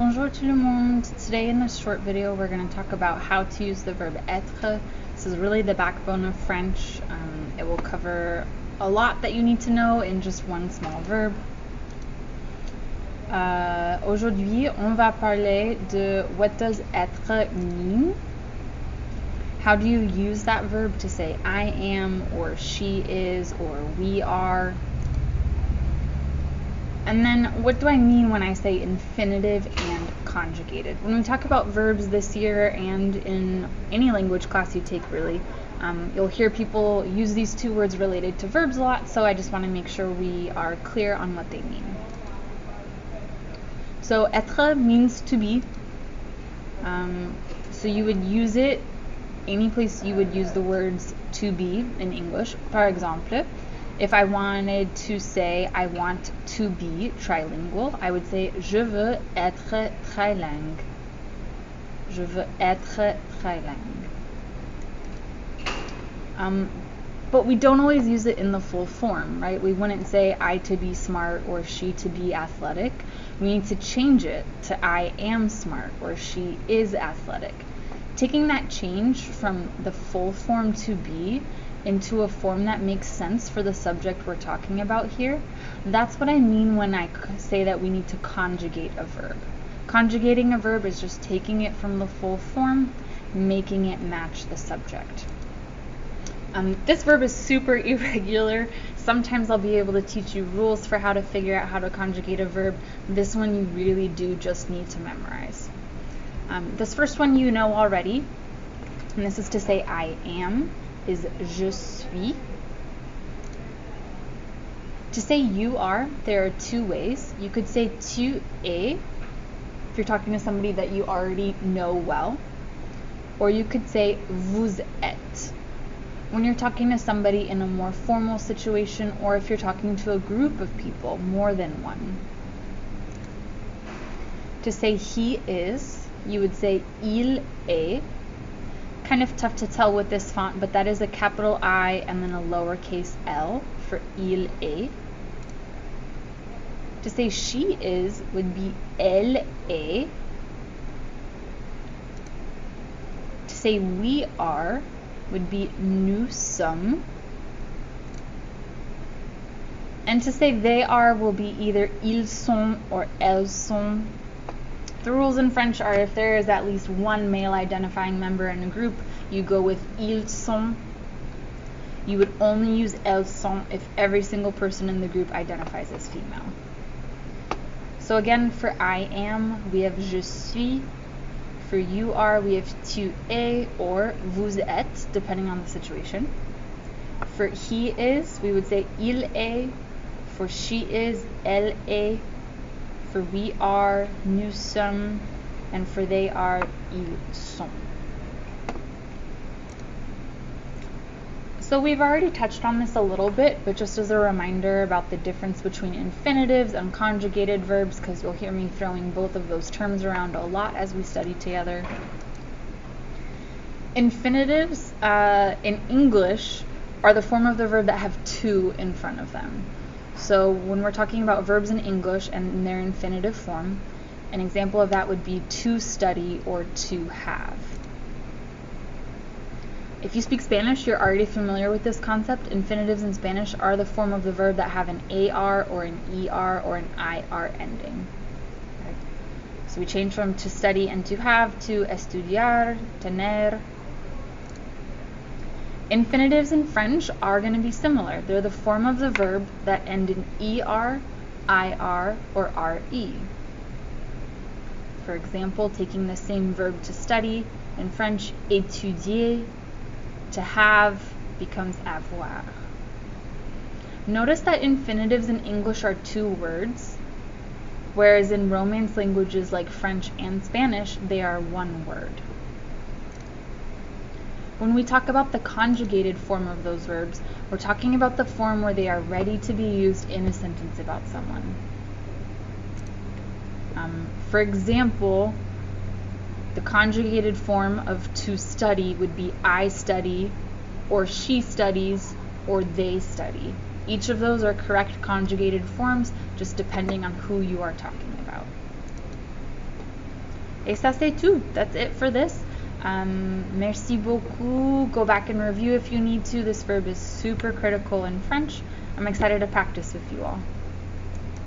Bonjour tout le monde. Today in this short video we're going to talk about how to use the verb être. This is really the backbone of French. It will cover a lot that you need to know in just one small verb. Aujourd'hui, on va parler de what does être mean? How do you use that verb to say I am, or she is, or we are? And then what do I mean when I say infinitive and conjugated? When we talk about verbs this year and in any language class you take really, you'll hear people use these two words related to verbs a lot, so I just want to make sure we are clear on what they mean. So être means to be. So you would use it any place you would use the words to be in English. Par exemple, if I wanted to say I want to be trilingual, I would say je veux être trilingue. Je veux être trilingue. But we don't always use it in the full form, right? We wouldn't say I to be smart or she to be athletic. We need to change it to I am smart or she is athletic. Taking that change from the full form to be into a form that makes sense for the subject we're talking about here, that's what I mean when I say that we need to conjugate a verb. Conjugating a verb is just taking it from the full form, making it match the subject. This verb is super irregular. Sometimes I'll be able to teach you rules for how to figure out how to conjugate a verb. This one you really do just need to memorize. This first one you know already, and this is to say I am, is je suis. To say you are, there are two ways. You could say tu es, if you're talking to somebody that you already know well, or you could say vous êtes, when you're talking to somebody in a more formal situation, or if you're talking to a group of people, more than one. To say he is, you would say il est. Kind of tough to tell with this font, but that is a capital I and then a lowercase l for il est. To say she is would be elle est. To say we are would be nous sommes. And to say they are will be either ils sont or elles sont. The rules in French are if there is at least one male identifying member in a group, you go with ils sont. You would only use elles sont if every single person in the group identifies as female. So again, for I am, we have je suis. For you are, we have tu es or vous êtes, depending on the situation. For he is, we would say il est. For she is, elle est. For we are, nous sommes, and for they are, ils sont. So we've already touched on this a little bit, but just as a reminder about the difference between infinitives and conjugated verbs, because you'll hear me throwing both of those terms around a lot as we study together. Infinitives in English are the form of the verb that have to in front of them. So when we're talking about verbs in English and in their infinitive form, an example of that would be to study or to have. If you speak Spanish, you're already familiar with this concept. Infinitives in Spanish are the form of the verb that have an AR or an ER or an IR ending. Okay. So we change from to study and to have to estudiar, tener. Infinitives in French are going to be similar. They're the form of the verb that end in ER, IR, or RE. For example, taking the same verb to study, in French, étudier, to have becomes avoir. Notice that infinitives in English are two words, whereas in Romance languages like French and Spanish, they are one word. When we talk about the conjugated form of those verbs, we're talking about the form where they are ready to be used in a sentence about someone. For example, the conjugated form of to study would be I study, or she studies, or they study. Each of those are correct conjugated forms, just depending on who you are talking about. Et ça c'est tout. That's it for this. Merci beaucoup. Go back and review if you need to. This verb is super critical in French. I'm excited to practice with you all.